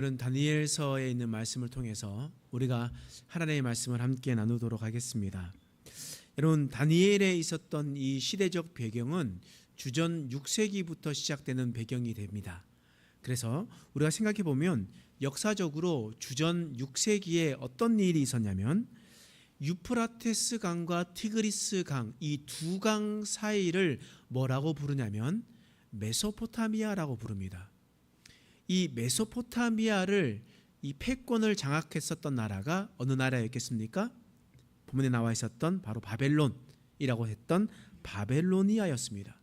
오늘은 다니엘서에 있는 말씀을 통해서 우리가 하나님의 말씀을 함께 나누도록 하겠습니다. 여러분, 다니엘에 있었던 이 시대적 배경은 주전 6세기부터 시작되는 배경이 됩니다. 그래서 우리가 생각해 보면 역사적으로 주전 6세기에 어떤 일이 있었냐면 유프라테스 강과 티그리스 강, 이 두 강 사이를 뭐라고 부르냐면 메소포타미아라고 부릅니다. 이 메소포타미아를 이 패권을 장악했었던 나라가 어느 나라였겠습니까? 본문에 나와 있었던 바로 바벨론이라고 했던 바벨로니아였습니다.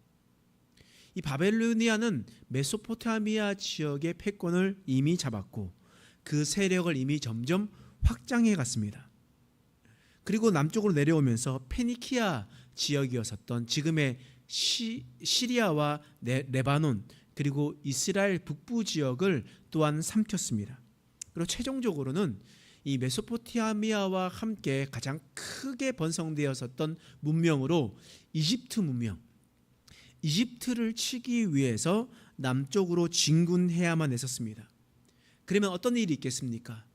이 바벨로니아는 메소포타미아 지역의 패권을 이미 잡았고 그 세력을 이미 점점 확장해 갔습니다. 그리고 남쪽으로 내려오면서 페니키아 지역이었었던 지금의 시리아와 레바논 그리고 이스라엘 북부 지역을 또한 삼켰습니다. 그리고 최종적으로는 이 메소포타미아와 함께 가장 크게 번성되었었던 문명으로 이집트 문명, 이집트를 치기 위해서 남쪽으로 진군해야만 했었습니다. 그러면 어떤 일이 있겠습니까?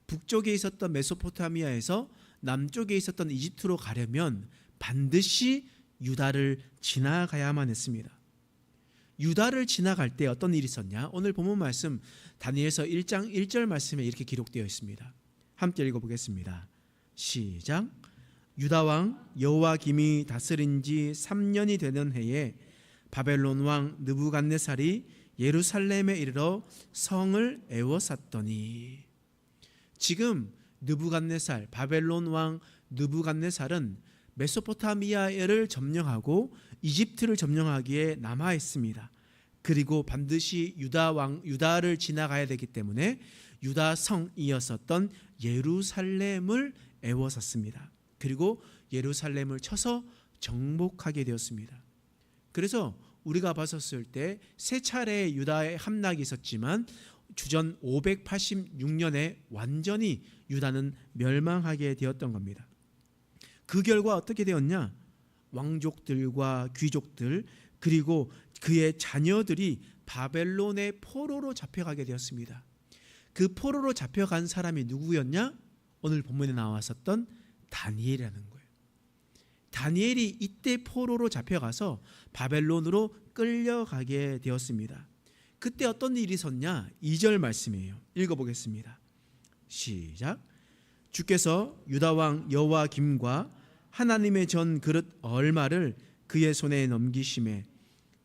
북쪽에 있었던 메소포타미아에서 남쪽에 있었던 이집트로 가려면 반드시 유다를 지나가야만 했습니다. 유다를 지나갈 때 어떤 일이 있었냐? 오늘 본문 말씀 다니엘서 1장 1절 말씀에 이렇게 기록되어 있습니다. 함께 읽어보겠습니다. 시작. 유다 왕 여호와김이 다스린 지 3년이 되는 해에 바벨론 왕 느부갓네살이 예루살렘에 이르러 성을 에워쌌더니. 지금 느부갓네살, 바벨론 왕 느부갓네살은 메소포타미아를 점령하고 이집트를 점령하기에 남아 있습니다. 그리고 반드시 유다를 지나가야 되기 때문에 유다 성이었었던 예루살렘을 에워쌌습니다. 그리고 예루살렘을 쳐서 정복하게 되었습니다. 그래서 우리가 봤었을 때 세 차례 유다의 함락이 있었지만 주전 586년에 완전히 유다는 멸망하게 되었던 겁니다. 그 결과 어떻게 되었냐? 왕족들과 귀족들 그리고 그의 자녀들이 바벨론의 포로로 잡혀가게 되었습니다. 그 포로로 잡혀간 사람이 누구였냐? 오늘 본문에 나왔었던 다니엘이라는 거예요. 다니엘이 이때 포로로 잡혀가서 바벨론으로 끌려가게 되었습니다. 그때 어떤 일이 있었냐? 2절 말씀이에요. 읽어보겠습니다. 시작. 주께서 유다왕 여호와김과 하나님의 전 그릇 얼마를 그의 손에 넘기심에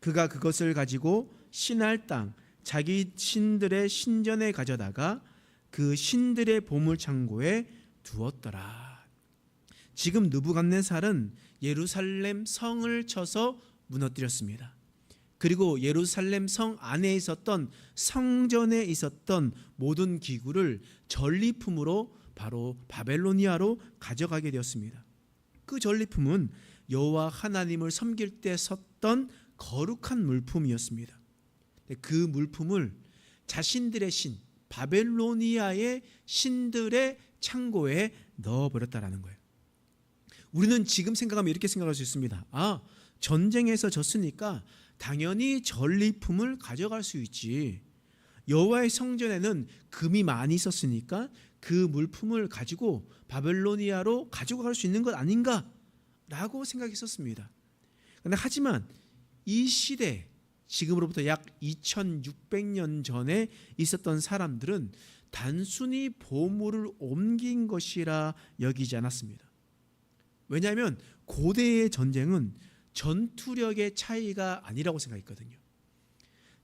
그가 그것을 가지고 신할 땅 자기 신들의 신전에 가져다가 그 신들의 보물창고에 두었더라. 지금 느부갓네살은 예루살렘 성을 쳐서 무너뜨렸습니다. 그리고 예루살렘 성 안에 있었던 성전에 있었던 모든 기구를 전리품으로 바로 바벨로니아로 가져가게 되었습니다. 그 전리품은 여호와 하나님을 섬길 때 썼던 거룩한 물품이었습니다. 그 물품을 자신들의 신, 바벨로니아의 신들의 창고에 넣어버렸다라는 거예요. 우리는 지금 생각하면 이렇게 생각할 수 있습니다. 전쟁에서 졌으니까 당연히 전리품을 가져갈 수 있지. 여호와의 성전에는 금이 많이 있었으니까 그 물품을 가지고 바벨로니아로 가지고 갈 수 있는 것 아닌가라고 생각했었습니다. 그런데 하지만 이 시대, 지금으로부터 약 2600년 전에 있었던 사람들은 단순히 보물을 옮긴 것이라 여기지 않았습니다. 왜냐하면 고대의 전쟁은 전투력의 차이가 아니라고 생각했거든요.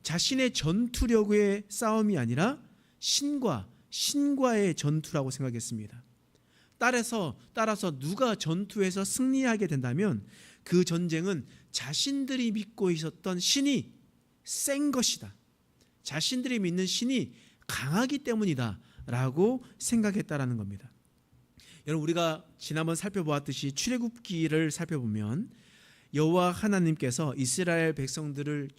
자신의 전투력의 싸움이 아니라 신과의 전투라고 생각했습니다. 따라서 누가 전투에서 승리하게 된다면 그 전쟁은 자신들이 믿고 있었던 신이 센 것이다. 자신들이 믿는 신이 강하기 때문이다 라고 생각했다라는 겁니다. 여러분, 우리가 지난번 살펴보았듯이 출애굽기를 살펴보면 여호와 하나님께서 이스라엘 백성들을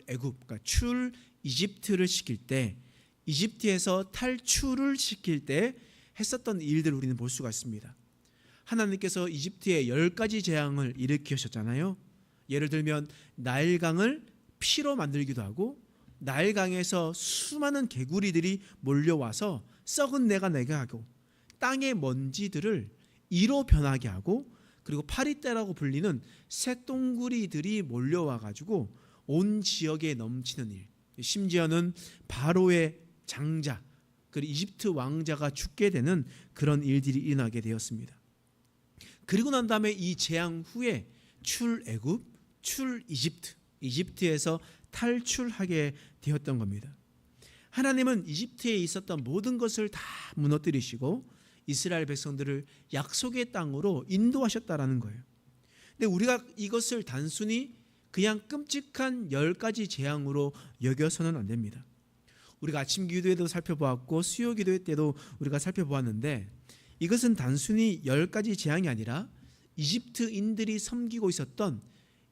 그러니까 출 이집트를 시킬 때, 이집트에서 탈출을 시킬 때 했었던 일들을 우리는 볼 수가 있습니다. 하나님께서 이집트에 10가지 재앙을 일으키셨잖아요. 예를 들면 나일강을 피로 만들기도 하고 나일강에서 수많은 개구리들이 몰려와서 썩은 내가 나게 하고 땅의 먼지들을 이로 변하게 하고 그리고 파리떼라고 불리는 새똥구리들이 몰려와 가지고 온 지역에 넘치는 일, 심지어는 바로의 장자 그리고 이집트 왕자가 죽게 되는 그런 일들이 일어나게 되었습니다. 그리고 난 다음에 이 재앙 후에 출애굽, 이집트에서 탈출하게 되었던 겁니다. 하나님은 이집트에 있었던 모든 것을 다 무너뜨리시고 이스라엘 백성들을 약속의 땅으로 인도하셨다라는 거예요. 근데 우리가 이것을 단순히 그냥 끔찍한 10가지 재앙으로 여겨서는 안 됩니다. 우리가 아침 기도에도 살펴보았고 수요 기도 때도 우리가 살펴보았는데 이것은 단순히 10가지 재앙이 아니라 이집트인들이 섬기고 있었던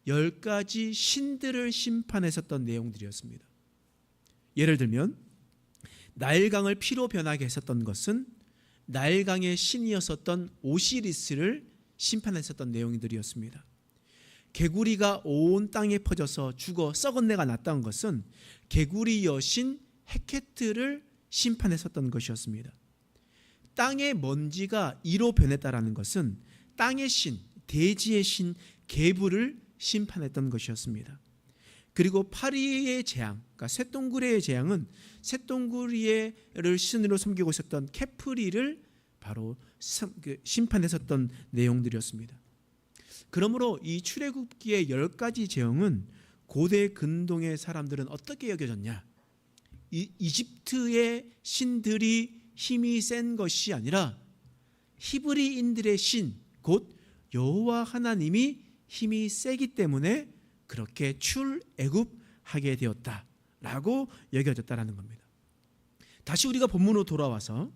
10가지 신들을 심판했었던 내용들이었습니다. 예를 들면 나일강을 피로 변하게 했었던 것은 나일강의 신이었었던 오시리스를 심판했었던 내용들이었습니다. 개구리가 온 땅에 퍼져서 죽어 썩은 내가 났다는 것은 개구리 여신 헤케트를 심판했었던 것이었습니다. 땅의 먼지가 이로 변했다라는 것은 땅의 신, 대지의 신 게불을 심판했던 것이었습니다. 그리고 파리의 재앙, 그러니까 쇠똥구리의 재앙은 쇠똥구리를 신으로 섬기고 있었던 케프리를 바로 심판했었던 내용들이었습니다. 그러므로 이 출애굽기의 10가지 재앙은 고대 근동의 사람들은 어떻게 여겨졌냐? 이집트의 신들이 힘이 센 것이 아니라 히브리인들의 신, 곧 여호와 하나님이 힘이 세기 때문에 그렇게 출애굽하게 되었다라고 여겨졌다라는 겁니다. 다시 우리가 본문으로 돌아와서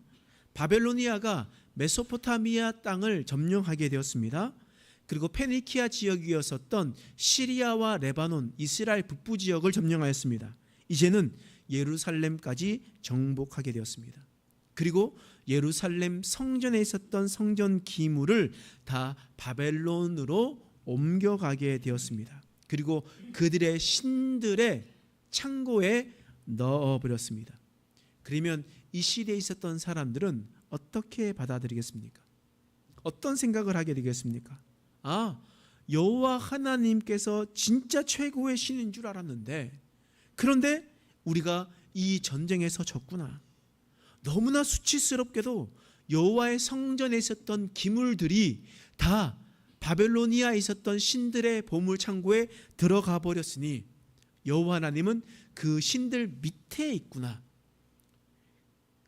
바벨로니아가 메소포타미아 땅을 점령하게 되었습니다. 그리고 페니키아 지역이었었던 시리아와 레바논, 이스라엘 북부 지역을 점령하였습니다. 이제는 예루살렘까지 정복하게 되었습니다. 그리고 예루살렘 성전에 있었던 성전 기물을 다 바벨론으로 옮겨가게 되었습니다. 그리고 그들의 신들의 창고에 넣어버렸습니다. 그러면 이 시대에 있었던 사람들은 어떻게 받아들이겠습니까? 어떤 생각을 하게 되겠습니까? 여호와 하나님께서 진짜 최고의 신인 줄 알았는데 그런데 우리가 이 전쟁에서 졌구나. 너무나 수치스럽게도 여호와의 성전에 있었던 기물들이 다 바벨로니아에 있었던 신들의 보물 창고에 들어가 버렸으니 여호와 하나님은 그 신들 밑에 있구나.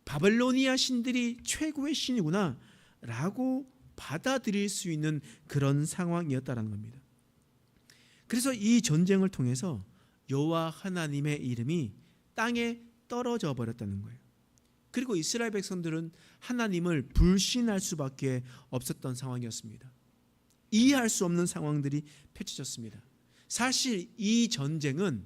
바벨로니아 신들이 최고의 신이구나 라고 받아들일 수 있는 그런 상황이었다는 겁니다. 그래서 이 전쟁을 통해서 여호와 하나님의 이름이 땅에 떨어져 버렸다는 거예요. 그리고 이스라엘 백성들은 하나님을 불신할 수밖에 없었던 상황이었습니다. 이해할 수 없는 상황들이 펼쳐졌습니다. 사실 이 전쟁은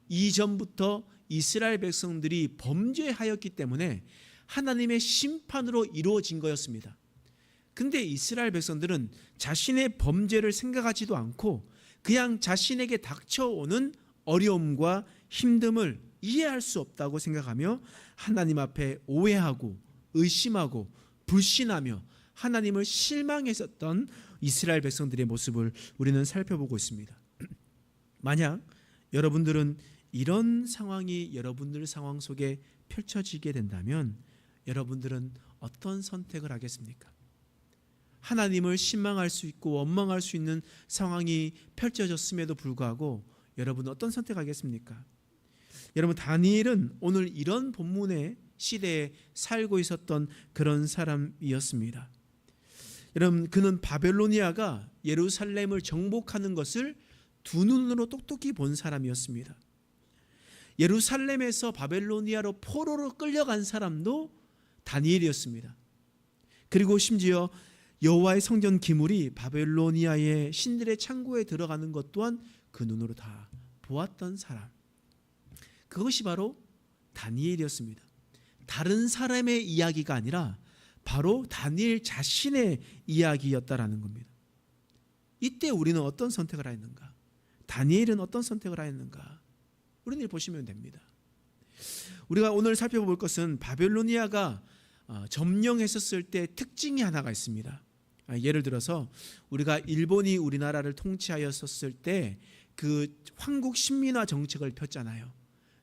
이전부터 이스라엘 백성들이 범죄하였기 때문에 하나님의 심판으로 이루어진 거였습니다. 근데 이스라엘 백성들은 자신의 범죄를 생각하지도 않고 그냥 자신에게 닥쳐오는 어려움과 힘듦을 이해할 수 없다고 생각하며 하나님 앞에 오해하고 의심하고 불신하며 하나님을 실망했었던 이스라엘 백성들의 모습을 우리는 살펴보고 있습니다. 만약 여러분들은 이런 상황이 여러분들 상황 속에 펼쳐지게 된다면 여러분들은 어떤 선택을 하겠습니까? 하나님을 신망할 수 있고 원망할 수 있는 상황이 펼쳐졌음에도 불구하고 여러분은 어떤 선택하겠습니까? 여러분, 다니엘은 오늘 이런 본문의 시대에 살고 있었던 그런 사람이었습니다. 여러분, 그는 바벨로니아가 예루살렘을 정복하는 것을 두 눈으로 똑똑히 본 사람이었습니다. 예루살렘에서 바벨로니아로 포로로 끌려간 사람도 다니엘이었습니다. 그리고 심지어 여호와의 성전 기물이 바벨로니아의 신들의 창고에 들어가는 것 또한 그 눈으로 다 보았던 사람, 그것이 바로 다니엘이었습니다. 다른 사람의 이야기가 아니라 바로 다니엘 자신의 이야기였다라는 겁니다. 이때 우리는 어떤 선택을 하였는가? 다니엘은 어떤 선택을 하였는가? 우리는 보시면 됩니다. 우리가 오늘 살펴볼 것은 바벨로니아가 점령했었을 때 특징이 하나가 있습니다. 예를 들어서 우리가 일본이 우리나라를 통치하였었을 때 그 황국 신민화 정책을 폈잖아요.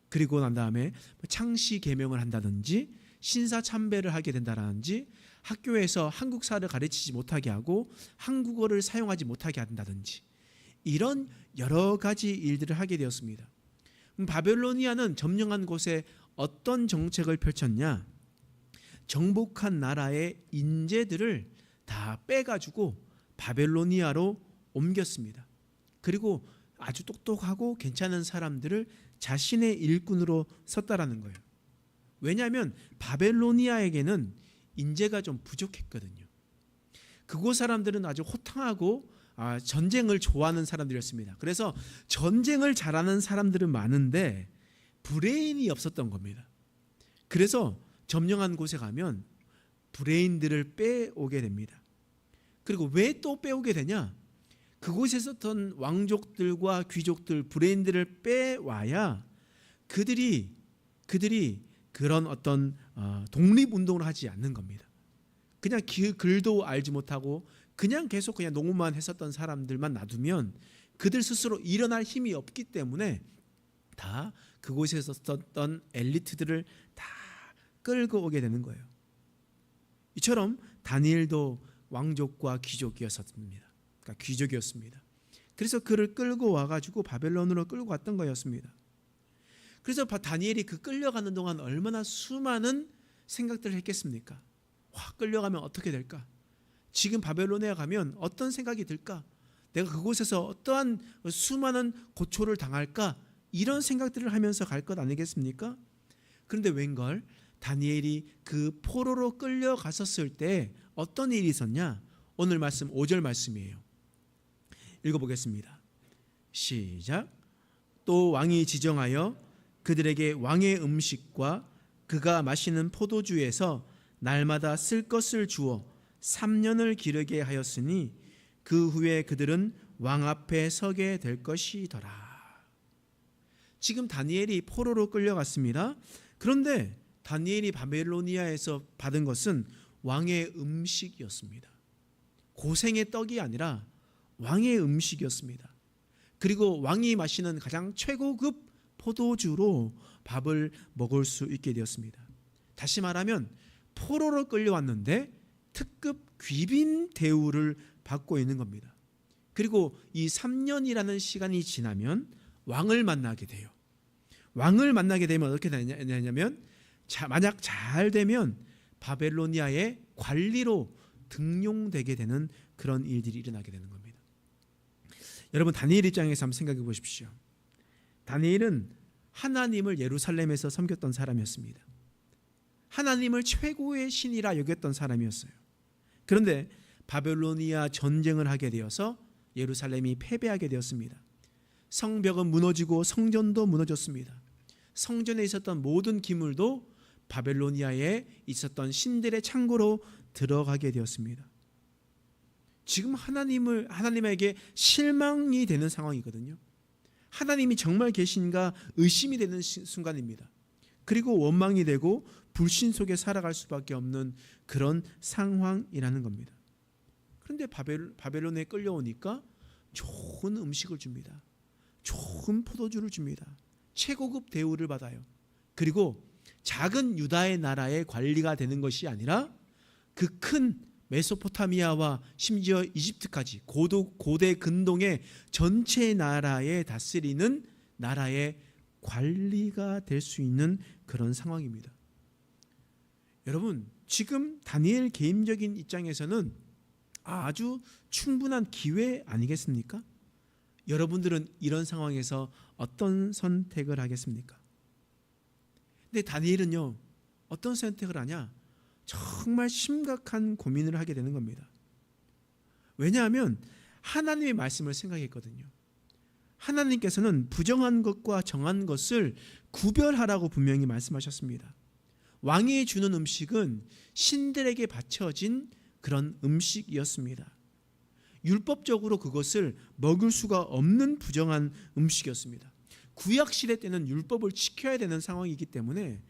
그리고 난 다음에 창씨 개명을 한다든지 신사참배를 하게 된다든지 학교에서 한국사를 가르치지 못하게 하고 한국어를 사용하지 못하게 한다든지 이런 여러 가지 일들을 하게 되었습니다. 바벨로니아는 점령한 곳에 어떤 정책을 펼쳤냐? 정복한 나라의 인재들을 다 빼가지고 바벨로니아로 옮겼습니다. 그리고 아주 똑똑하고 괜찮은 사람들을 자신의 일꾼으로 썼다라는 거예요. 왜냐하면 바벨로니아에게는 인재가 좀 부족했거든요. 그곳 사람들은 아주 호탕하고 전쟁을 좋아하는 사람들이었습니다. 그래서 전쟁을 잘하는 사람들은 많은데 브레인이 없었던 겁니다. 그래서 점령한 곳에 가면 브레인들을 빼오게 됩니다. 그리고 왜 또 빼오게 되냐? 그곳에 있었던 왕족들과 귀족들 브레인들을 빼와야 그들이 그런 어떤 독립운동을 하지 않는 겁니다. 그냥 글도 알지 못하고 그냥 계속 그냥 농업만 했었던 사람들만 놔두면 그들 스스로 일어날 힘이 없기 때문에 다 그곳에서 썼던 엘리트들을 다 끌고 오게 되는 거예요. 이처럼 다니엘도 왕족과 귀족이었습니다. 그러니까 귀족이었습니다. 그래서 그를 끌고 와가지고 바벨론으로 끌고 갔던 거였습니다. 그래서 다니엘이 그 끌려가는 동안 얼마나 수많은 생각들을 했겠습니까? 끌려가면 어떻게 될까? 지금 바벨론에 가면 어떤 생각이 들까? 내가 그곳에서 어떠한 수많은 고초를 당할까? 이런 생각들을 하면서 갈 것 아니겠습니까? 그런데 웬걸 다니엘이 그 포로로 끌려갔었을 때 어떤 일이 있었냐? 오늘 말씀 5절 말씀이에요. 읽어보겠습니다. 시작. 또 왕이 지정하여 그들에게 왕의 음식과 그가 마시는 포도주에서 날마다 쓸 것을 주어 3년을 기르게 하였으니 그 후에 그들은 왕 앞에 서게 될 것이더라. 지금 다니엘이 포로로 끌려갔습니다. 그런데 다니엘이 바벨로니아에서 받은 것은 왕의 음식이었습니다. 고생의 떡이 아니라 왕의 음식이었습니다. 그리고 왕이 마시는 가장 최고급 포도주로 밥을 먹을 수 있게 되었습니다. 다시 말하면 포로로 끌려왔는데 특급 귀빈 대우를 받고 있는 겁니다. 그리고 이 3년이라는 시간이 지나면 왕을 만나게 돼요. 왕을 만나게 되면 어떻게 되냐면 만약 잘 되면 바벨로니아의 관리로 등용되게 되는 그런 일들이 일어나게 되는 겁니다. 여러분 다니엘 입장에서 한번 생각해 보십시오. 다니엘은 하나님을 예루살렘에서 섬겼던 사람이었습니다. 하나님을 최고의 신이라 여겼던 사람이었어요. 그런데 바벨로니아 전쟁을 하게 되어서 예루살렘이 패배하게 되었습니다. 성벽은 무너지고 성전도 무너졌습니다. 성전에 있었던 모든 기물도 바벨로니아에 있었던 신들의 창고로 들어가게 되었습니다. 지금 하나님에게 실망이 되는 상황이거든요. 하나님이 정말 계신가 의심이 되는 순간입니다. 그리고 원망이 되고 불신 속에 살아갈 수밖에 없는 그런 상황이라는 겁니다. 그런데 바벨론에 끌려오니까 좋은 음식을 줍니다. 좋은 포도주를 줍니다. 최고급 대우를 받아요. 그리고 작은 유다의 나라의 관리가 되는 것이 아니라 그 큰 메소포타미아와 심지어 이집트까지 고대 근동의 전체 나라에 다스리는 나라의 관리가 될 수 있는 그런 상황입니다. 여러분 지금 다니엘 개인적인 입장에서는 아주 충분한 기회 아니겠습니까? 여러분들은 이런 상황에서 어떤 선택을 하겠습니까? 근데 다니엘은요 어떤 선택을 하냐? 정말 심각한 고민을 하게 되는 겁니다. 왜냐하면 하나님의 말씀을 생각했거든요. 하나님께서는 부정한 것과 정한 것을 구별하라고 분명히 말씀하셨습니다. 왕이 주는 음식은 신들에게 바쳐진 그런 음식이었습니다. 율법적으로 그것을 먹을 수가 없는 부정한 음식이었습니다. 구약 시대 때는 율법을 지켜야 되는 상황이기 때문에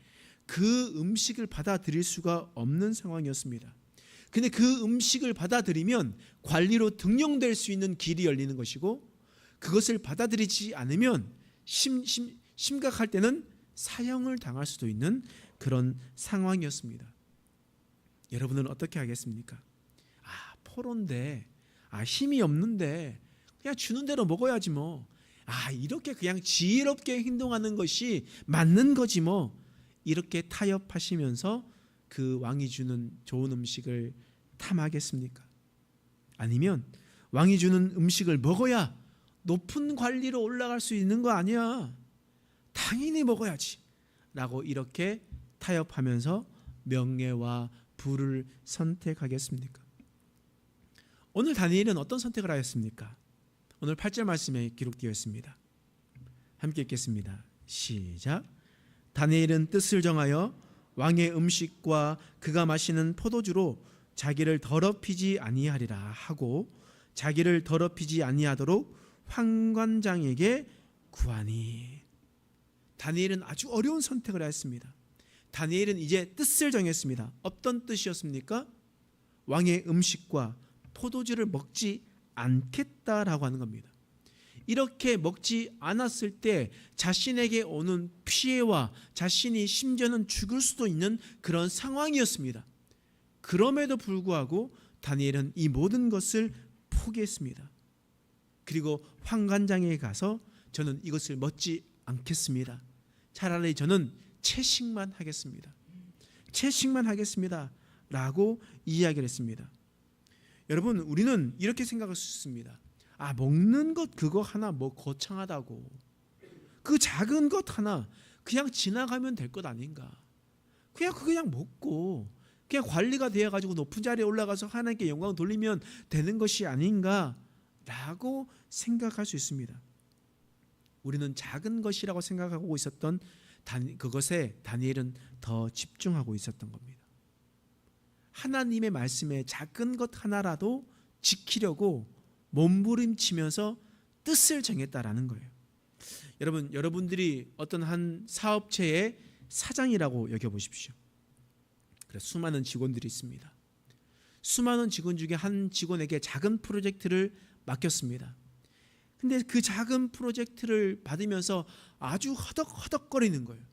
그 음식을 받아들일 수가 없는 상황이었습니다. 근데 그 음식을 받아들이면 관리로 등용될 수 있는 길이 열리는 것이고, 그것을 받아들이지 않으면 심각할 때는 사형을 당할 수도 있는 그런 상황이었습니다. 여러분은 어떻게 하겠습니까? 포로인데, 힘이 없는데 그냥 주는 대로 먹어야지 뭐. 이렇게 그냥 지혜롭게 행동하는 것이 맞는 거지 뭐. 이렇게 타협하시면서 그 왕이 주는 좋은 음식을 탐하겠습니까? 아니면 왕이 주는 음식을 먹어야 높은 관리로 올라갈 수 있는 거 아니야, 당연히 먹어야지 라고 이렇게 타협하면서 명예와 부를 선택하겠습니까? 오늘 다니엘은 어떤 선택을 하였습니까? 오늘 8절 말씀에 기록되어 있습니다. 함께 읽겠습니다. 시작. 다니엘은 뜻을 정하여 왕의 음식과 그가 마시는 포도주로 자기를 더럽히지 아니하리라 하고, 자기를 더럽히지 아니하도록 환관장에게 구하니. 다니엘은 아주 어려운 선택을 했습니다. 다니엘은 이제 뜻을 정했습니다. 어떤 뜻이었습니까? 왕의 음식과 포도주를 먹지 않겠다라고 하는 겁니다. 이렇게 먹지 않았을 때 자신에게 오는 피해와 자신이 심지어는 죽을 수도 있는 그런 상황이었습니다. 그럼에도 불구하고 다니엘은 이 모든 것을 포기했습니다. 그리고 환관장에 가서 저는 이것을 먹지 않겠습니다. 차라리 저는 채식만 하겠습니다. 채식만 하겠습니다 라고 이야기를 했습니다. 여러분, 우리는 이렇게 생각할 수 있습니다. 먹는 것 그거 하나 뭐 거창하다고, 그 작은 것 하나 그냥 지나가면 될 것 아닌가, 그냥 먹고 그냥 관리가 되어가지고 높은 자리에 올라가서 하나님께 영광 돌리면 되는 것이 아닌가 라고 생각할 수 있습니다. 우리는 작은 것이라고 생각하고 있었던 그것에 다니엘은 더 집중하고 있었던 겁니다. 하나님의 말씀에 작은 것 하나라도 지키려고 몸부림치면서 뜻을 정했다라는 거예요. 여러분들이 어떤 한 사업체의 사장이라고 여겨보십시오. 그래서 수많은 직원들이 있습니다. 수많은 직원 중에 한 직원에게 작은 프로젝트를 맡겼습니다. 근데 그 작은 프로젝트를 받으면서 아주 허덕허덕거리는 거예요.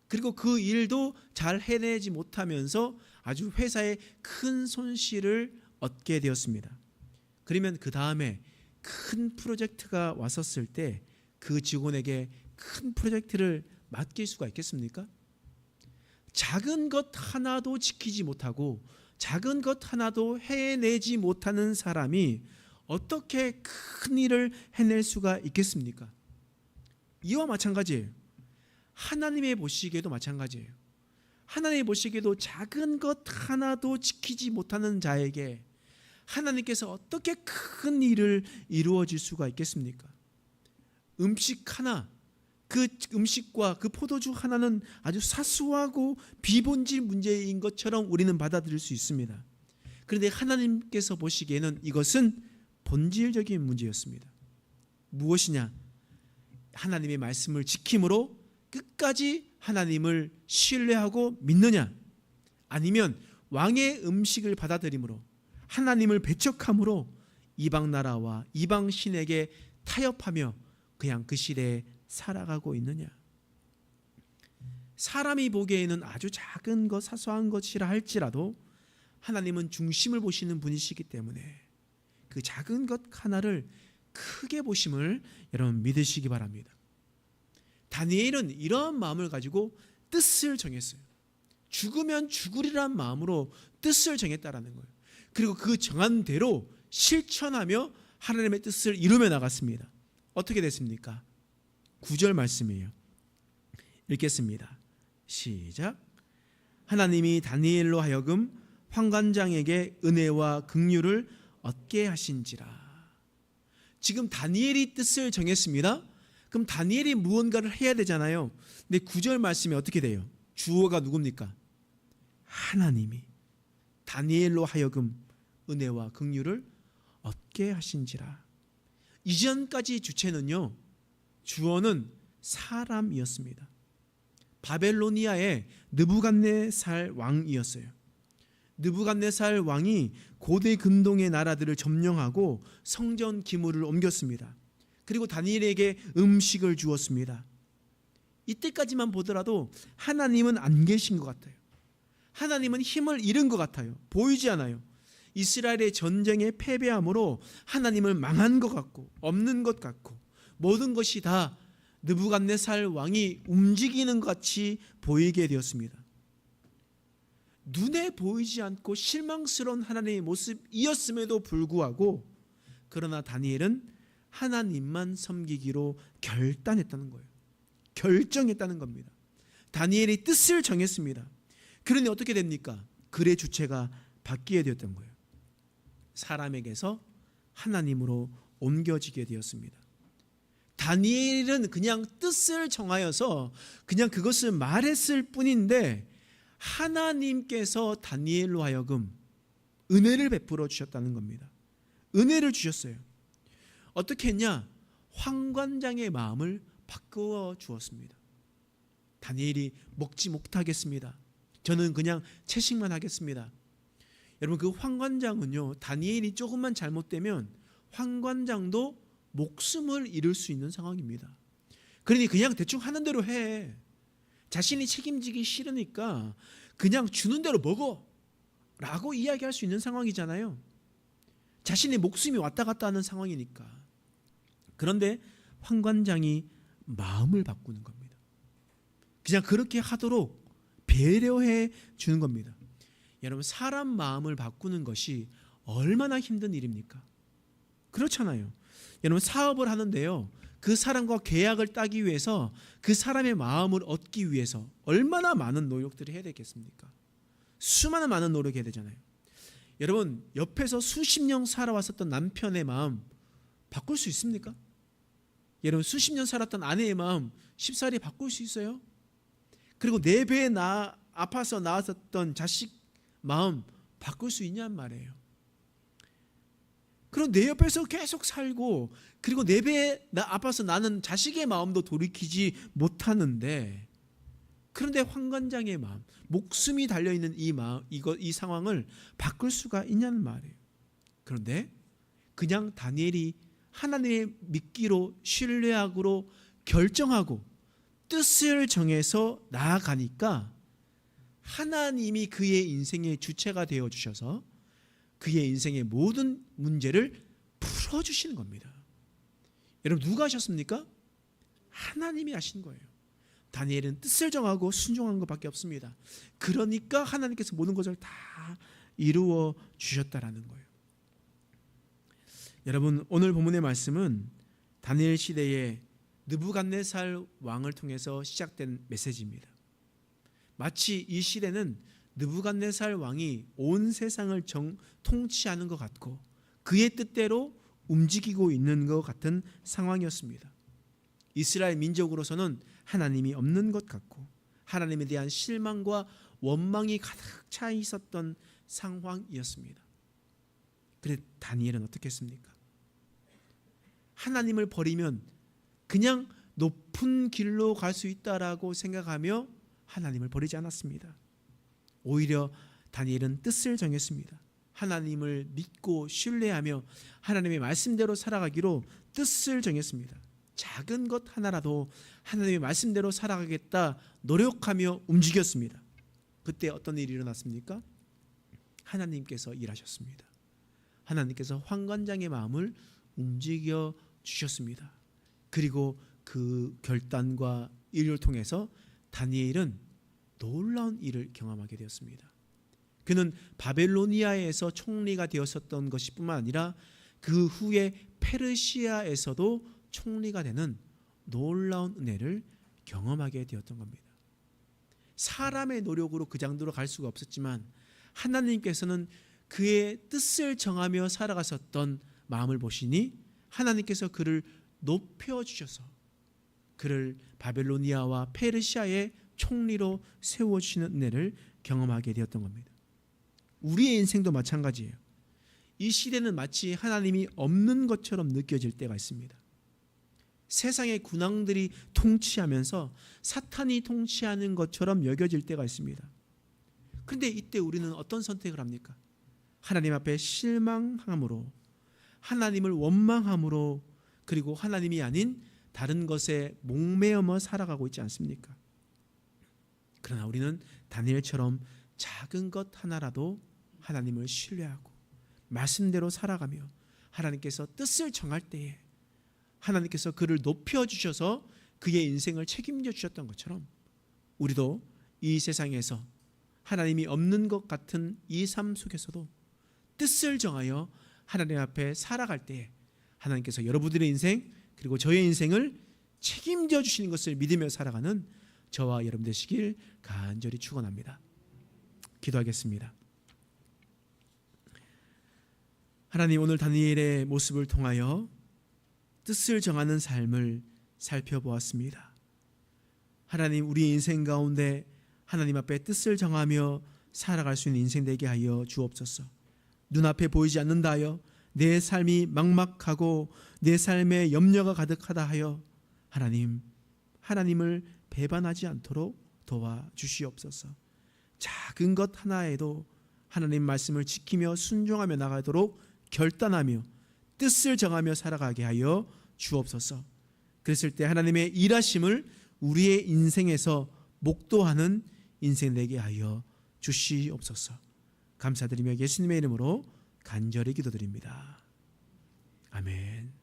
그리고 그 일도 잘 해내지 못하면서 아주 회사에 큰 손실을 얻게 되었습니다. 그러면 그 다음에 큰 프로젝트가 왔었을 때 그 직원에게 큰 프로젝트를 맡길 수가 있겠습니까? 작은 것 하나도 지키지 못하고 작은 것 하나도 해내지 못하는 사람이 어떻게 큰 일을 해낼 수가 있겠습니까? 이와 마찬가지예요. 하나님의 보시기에도 마찬가지예요. 하나님의 보시기에도 작은 것 하나도 지키지 못하는 자에게 하나님께서 어떻게 큰 일을 이루어 줄 수가 있겠습니까? 음식 하나, 그 음식과 그 포도주 하나는 아주 사소하고 비본질 문제인 것처럼 우리는 받아들일 수 있습니다. 그런데 하나님께서 보시기에는 이것은 본질적인 문제였습니다. 무엇이냐? 하나님의 말씀을 지킴으로 끝까지 하나님을 신뢰하고 믿느냐? 아니면 왕의 음식을 받아들임으로 하나님을 배척함으로 이방 나라와 이방 신에게 타협하며 그냥 그 시대에 살아가고 있느냐? 사람이 보기에는 아주 작은 것, 사소한 것이라 할지라도 하나님은 중심을 보시는 분이시기 때문에 그 작은 것 하나를 크게 보심을 여러분 믿으시기 바랍니다. 다니엘은 이러한 마음을 가지고 뜻을 정했어요. 죽으면 죽으리란 마음으로 뜻을 정했다라는 거예요. 그리고 그 정한 대로 실천하며 하나님의 뜻을 이루며 나갔습니다. 어떻게 됐습니까? 9절 말씀이에요. 읽겠습니다. 시작. 하나님이 다니엘로 하여금 환관장에게 은혜와 긍휼을 얻게 하신지라. 지금 다니엘이 뜻을 정했습니다. 그럼 다니엘이 무언가를 해야 되잖아요. 근데 9절 말씀이 어떻게 돼요? 주어가 누굽니까? 하나님이 다니엘로 하여금 은혜와 긍휼을 얻게 하신지라. 이전까지 주체는요, 주어는 사람이었습니다. 바벨로니아의 느부갓네살 왕이었어요. 느부갓네살 왕이 고대 근동의 나라들을 점령하고 성전 기물을 옮겼습니다. 그리고 다니엘에게 음식을 주었습니다. 이때까지만 보더라도 하나님은 안 계신 것 같아요. 하나님은 힘을 잃은 것 같아요. 보이지 않아요. 이스라엘의 전쟁에 패배함으로 하나님을 망한 것 같고 없는 것 같고 모든 것이 다 느부갓네살 왕이 움직이는 것 같이 보이게 되었습니다. 눈에 보이지 않고 실망스러운 하나님의 모습이었음에도 불구하고 그러나 다니엘은 하나님만 섬기기로 결단했다는 거예요. 결정했다는 겁니다. 다니엘이 뜻을 정했습니다. 그러니 어떻게 됩니까? 글의 주체가 바뀌게 되었던 거예요. 사람에게서 하나님으로 옮겨지게 되었습니다. 다니엘은 그냥 뜻을 정하여서 그냥 그것을 말했을 뿐인데 하나님께서 다니엘로 하여금 은혜를 베풀어 주셨다는 겁니다. 은혜를 주셨어요. 어떻게 했냐? 환관장의 마음을 바꾸어 주었습니다. 다니엘이 먹지 못하겠습니다. 저는 그냥 채식만 하겠습니다. 여러분, 그 환관장은요, 다니엘이 조금만 잘못되면 환관장도 목숨을 잃을 수 있는 상황입니다. 그러니 그냥 대충 하는 대로 해. 자신이 책임지기 싫으니까 그냥 주는 대로 먹어 라고 이야기할 수 있는 상황이잖아요. 자신의 목숨이 왔다 갔다 하는 상황이니까. 그런데 환관장이 마음을 바꾸는 겁니다. 그냥 그렇게 하도록 배려해 주는 겁니다. 여러분, 사람 마음을 바꾸는 것이 얼마나 힘든 일입니까? 그렇잖아요. 여러분, 사업을 하는데요, 그 사람과 계약을 따기 위해서 그 사람의 마음을 얻기 위해서 얼마나 많은 노력들을 해야 되겠습니까? 수많은 많은 노력을 해야 되잖아요. 여러분, 옆에서 수십 년 살아왔었던 남편의 마음 바꿀 수 있습니까? 여러분, 수십 년 살았던 아내의 마음 쉽사리 바꿀 수 있어요? 그리고 내 배에 아파서 낳았었던 자식 마음 바꿀 수 있냔 말이에요. 그럼 내 옆에서 계속 살고 그리고 내 배에 아파서 나는 자식의 마음도 돌이키지 못하는데, 그런데 환관장의 마음, 목숨이 달려있는 이 마음, 이 상황을 바꿀 수가 있냐는 말이에요. 그런데 그냥 다니엘이 하나님의 믿기로 신뢰하기로 결정하고 뜻을 정해서 나아가니까 하나님이 그의 인생의 주체가 되어 주셔서 그의 인생의 모든 문제를 풀어주시는 겁니다. 여러분, 누가 하셨습니까? 하나님이 하신 거예요. 다니엘은 뜻을 정하고 순종한 것밖에 없습니다. 그러니까 하나님께서 모든 것을 다 이루어 주셨다라는 거예요. 여러분, 오늘 본문의 말씀은 다니엘 시대의 느부갓네살 왕을 통해서 시작된 메시지입니다. 마치 이 시대는 느부갓네살 왕이 온 세상을 통치하는 것 같고 그의 뜻대로 움직이고 있는 것 같은 상황이었습니다. 이스라엘 민족으로서는 하나님이 없는 것 같고 하나님에 대한 실망과 원망이 가득 차 있었던 상황이었습니다. 그런데 다니엘은 어떻게 했습니까? 하나님을 버리면 그냥 높은 길로 갈 수 있다라고 생각하며 하나님을 버리지 않았습니다. 오히려 다니엘은 뜻을 정했습니다. 하나님을 믿고 신뢰하며 하나님의 말씀대로 살아가기로 뜻을 정했습니다. 작은 것 하나라도 하나님의 말씀대로 살아가겠다 노력하며 움직였습니다. 그때 어떤 일이 일어났습니까? 하나님께서 일하셨습니다. 하나님께서 환관장의 마음을 움직여 주셨습니다. 그리고 그 결단과 일을 통해서 다니엘은 놀라운 일을 경험하게 되었습니다. 그는 바벨로니아에서 총리가 되었었던 것이 뿐만 아니라 그 후에 페르시아에서도 총리가 되는 놀라운 은혜를 경험하게 되었던 겁니다. 사람의 노력으로 그 정도로 갈 수가 없었지만 하나님께서는 그의 뜻을 정하며 살아갔었던 마음을 보시니 하나님께서 그를 높여주셔서 그를 바벨로니아와 페르시아의 총리로 세워주시는 은혜를 경험하게 되었던 겁니다. 우리의 인생도 마찬가지예요. 이 시대는 마치 하나님이 없는 것처럼 느껴질 때가 있습니다. 세상의 군왕들이 통치하면서 사탄이 통치하는 것처럼 여겨질 때가 있습니다. 그런데 이때 우리는 어떤 선택을 합니까? 하나님 앞에 실망함으로, 하나님을 원망함으로, 그리고 하나님이 아닌 다른 것에 목매어머 살아가고 있지 않습니까? 그러나 우리는 다니엘처럼 작은 것 하나라도 하나님을 신뢰하고 말씀대로 살아가며 하나님께서 뜻을 정할 때에 하나님께서 그를 높여주셔서 그의 인생을 책임져 주셨던 것처럼 우리도 이 세상에서 하나님이 없는 것 같은 이 삶 속에서도 뜻을 정하여 하나님 앞에 살아갈 때에 하나님께서 여러분들의 인생 그리고 저의 인생을 책임져 주시는 것을 믿으며 살아가는 저와 여러분 되시길 간절히 축원합니다. 기도하겠습니다. 하나님, 오늘 다니엘의 모습을 통하여 뜻을 정하는 삶을 살펴보았습니다. 하나님, 우리 인생 가운데 하나님 앞에 뜻을 정하며 살아갈 수 있는 인생 되게 하여 주옵소서. 눈앞에 보이지 않는다 하여 내 삶이 막막하고 내 삶에 염려가 가득하다 하여 하나님을 배반하지 않도록 도와주시옵소서. 작은 것 하나에도 하나님 말씀을 지키며 순종하며 나가도록 결단하며 뜻을 정하며 살아가게 하여 주옵소서. 그랬을 때 하나님의 일하심을 우리의 인생에서 목도하는 인생 되게 하여 주시옵소서. 감사드리며 예수님의 이름으로 간절히 기도드립니다. 아멘.